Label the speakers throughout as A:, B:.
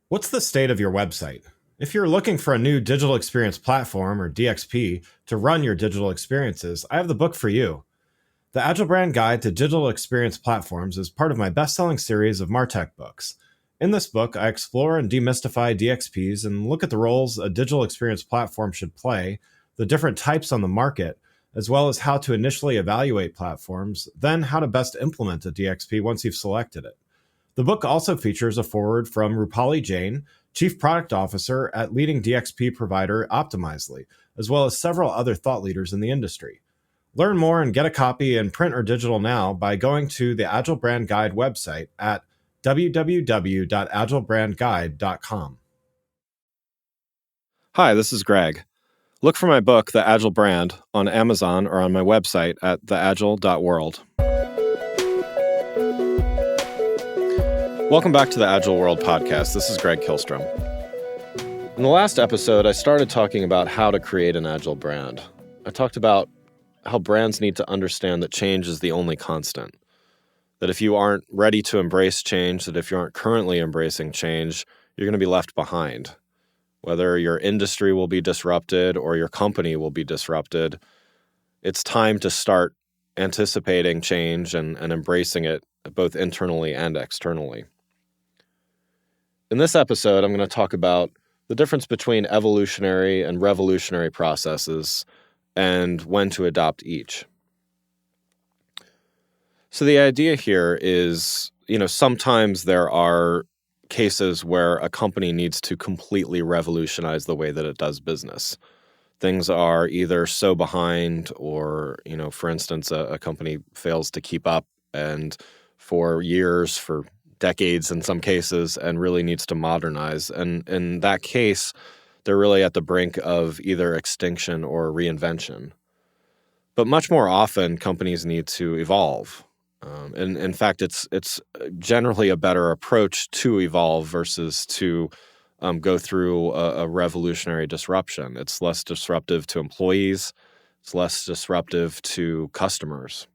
A: What's the state of your website? If you're looking for a new digital experience platform, or DXP, to run your digital experiences, I have the book for you. The Agile Brand Guide to Digital Experience Platforms is part of my best-selling series of MarTech books. In this book, I explore and demystify DXPs and look at the roles a digital experience platform should play, the different types on the market, as well as how to initially evaluate platforms, then how to best implement a DXP once you've selected it. The book also features a foreword from Rupali Jain, Chief Product Officer at leading DXP provider Optimizely, as well as several other thought leaders in the industry. Learn more and get a copy in print or digital now by going to the Agile Brand Guide website at www.agilebrandguide.com.
B: Hi, this is Greg. Look for my book, The Agile Brand, on Amazon or on my website at theagile.world. Welcome back to the Agile World podcast. This is Greg Kihlstrom. In the last episode, I started talking about how to create an Agile brand. I talked about how brands need to understand that change is the only constant. That if you aren't ready to embrace change, that if you aren't currently embracing change, you're going to be left behind. Whether your industry will be disrupted or your company will be disrupted, it's time to start anticipating change and embracing it both internally and externally. In this episode, I'm going to talk about the difference between evolutionary and revolutionary processes and when to adopt each. So the idea here is, sometimes there are cases where a company needs to completely revolutionize the way that it does business. Things are either so behind or, for instance, a company fails to keep up and for years, for decades in some cases, and really needs to modernize. And in that case, they're really at the brink of either extinction or reinvention. But much more often, companies need to evolve. And in fact, it's generally a better approach to evolve versus to go through a revolutionary disruption. It's less disruptive to employees. It's less disruptive to customers.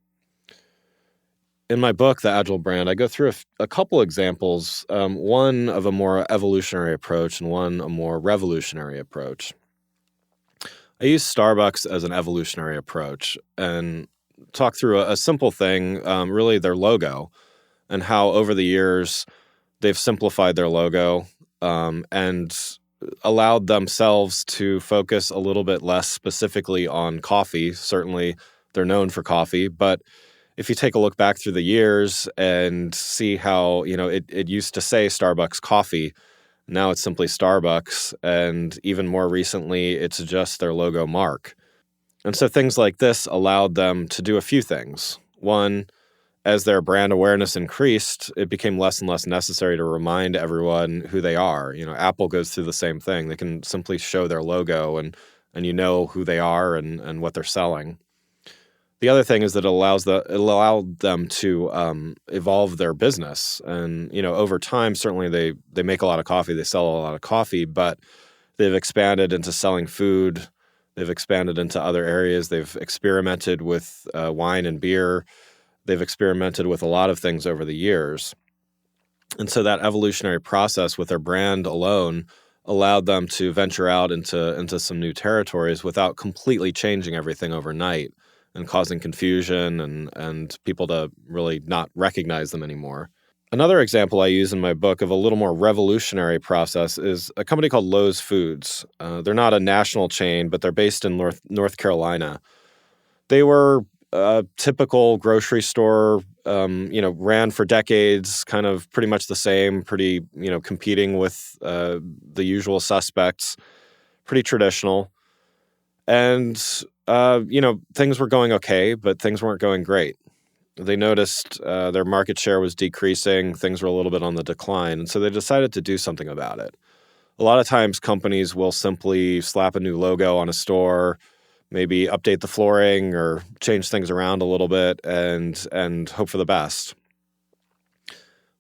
B: In my book, The Agile Brand, I go through a couple examples, one of a more evolutionary approach and one a more revolutionary approach. I use Starbucks as an evolutionary approach and talk through a simple thing, really their logo, and how over the years they've simplified their logo and allowed themselves to focus a little bit less specifically on coffee. Certainly, they're known for coffee, but if you take a look back through the years and see how, it used to say Starbucks coffee, now it's simply Starbucks, and even more recently, it's just their logo mark. And so things like this allowed them to do a few things. One, as their brand awareness increased, it became less and less necessary to remind everyone who they are. Apple goes through the same thing. They can simply show their logo and you know who they are and what they're selling. The other thing is that it allowed them to evolve their business. And, over time, certainly they make a lot of coffee, they sell a lot of coffee, but they've expanded into selling food. They've expanded into other areas. They've experimented with wine and beer. They've experimented with a lot of things over the years. And so that evolutionary process with their brand alone allowed them to venture out into some new territories without completely changing everything overnight and causing confusion and people to really not recognize them anymore. Another example I use in my book of a little more revolutionary process is a company called Lowe's Foods. They're not a national chain, but they're based in North Carolina. They were a typical grocery store, ran for decades, kind of pretty much the same, competing with the usual suspects, pretty traditional. And, things were going okay, but things weren't going great. They noticed their market share was decreasing. Things were a little bit on the decline. And so they decided to do something about it. A lot of times companies will simply slap a new logo on a store, maybe update the flooring or change things around a little bit and hope for the best.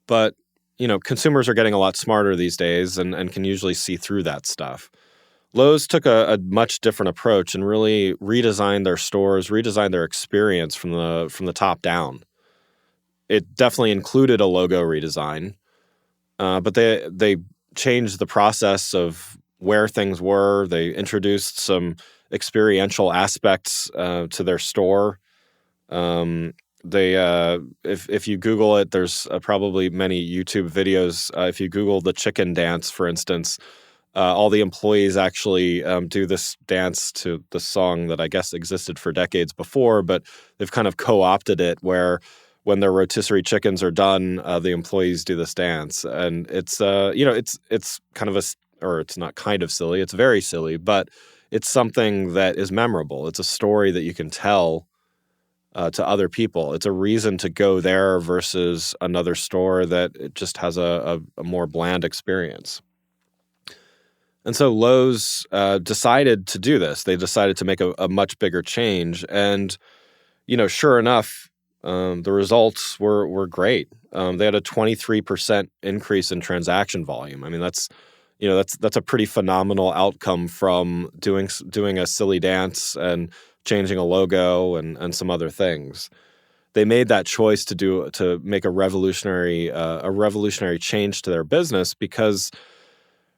B: But, consumers are getting a lot smarter these days and can usually see through that stuff. Lowe's took a much different approach and really redesigned their stores, redesigned their experience from the top down. It definitely included a logo redesign, but they changed the process of where things were. They introduced some experiential aspects to their store. If you Google it, there's probably many YouTube videos. If you Google the chicken dance, for instance, all the employees actually do this dance to the song that I guess existed for decades before, but they've kind of co-opted it where when their rotisserie chickens are done, the employees do this dance. And it's kind of or it's not kind of silly, it's very silly, but it's something that is memorable. It's a story that you can tell to other people. It's a reason to go there versus another store that it just has a more bland experience. And so Lowe's decided to do this. They decided to make a much bigger change. And, sure enough, the results were great. They had a 23% increase in transaction volume. I mean, that's a pretty phenomenal outcome from doing a silly dance and changing a logo and some other things. They made that choice to make a revolutionary change to their business because,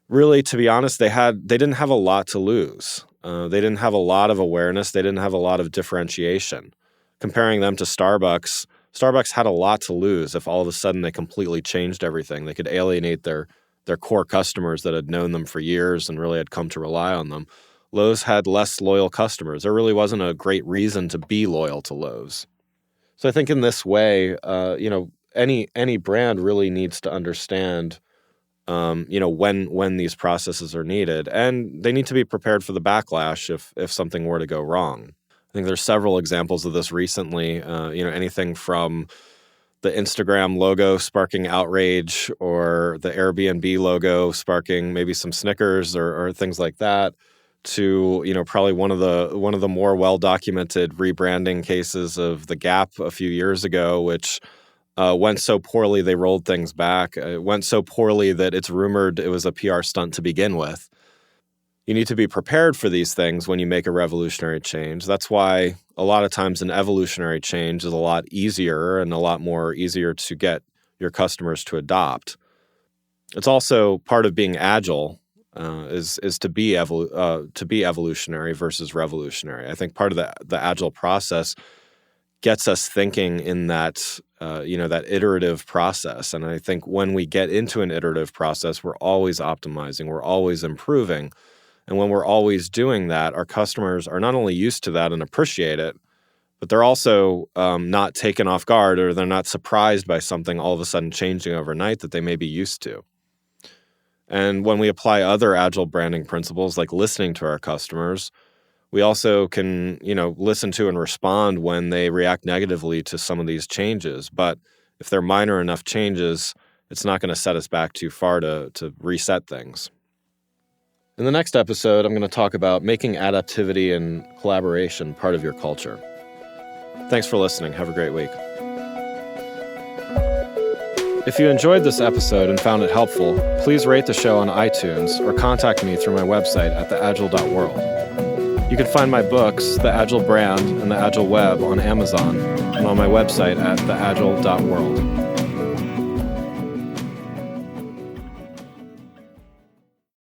B: really, to be honest, they didn't have a lot to lose. They didn't have a lot of awareness. They didn't have a lot of differentiation. Comparing them to Starbucks, Starbucks had a lot to lose if all of a sudden they completely changed everything. They could alienate their core customers that had known them for years and really had come to rely on them. Lowe's had less loyal customers. There really wasn't a great reason to be loyal to Lowe's. So I think in this way, any brand really needs to understand when these processes are needed, and they need to be prepared for the backlash if something were to go wrong. I think there's several examples of this recently. Anything from the Instagram logo sparking outrage, or the Airbnb logo sparking maybe some snickers or things like that, to probably one of the more well documented rebranding cases of the Gap a few years ago, which went so poorly they rolled things back. It went so poorly that it's rumored it was a PR stunt to begin with. You need to be prepared for these things when you make a revolutionary change. That's why a lot of times an evolutionary change is a lot easier and a lot more easier to get your customers to adopt. It's also part of being agile is to be evolutionary versus revolutionary. I think part of the agile process gets us thinking in that that iterative process. And I think when we get into an iterative process, we're always optimizing, we're always improving. And when we're always doing that, our customers are not only used to that and appreciate it, but they're also not taken off guard, or they're not surprised by something all of a sudden changing overnight that they may be used to. And when we apply other agile branding principles like listening to our customers, we also can, listen to and respond when they react negatively to some of these changes. But if they're minor enough changes, it's not going to set us back too far to reset things. In the next episode, I'm going to talk about making adaptivity and collaboration part of your culture. Thanks for listening. Have a great week. If you enjoyed this episode and found it helpful, please rate the show on iTunes or contact me through my website at theagile.world. You can find my books, The Agile Brand and The Agile Web, on Amazon and on my website at theagile.world.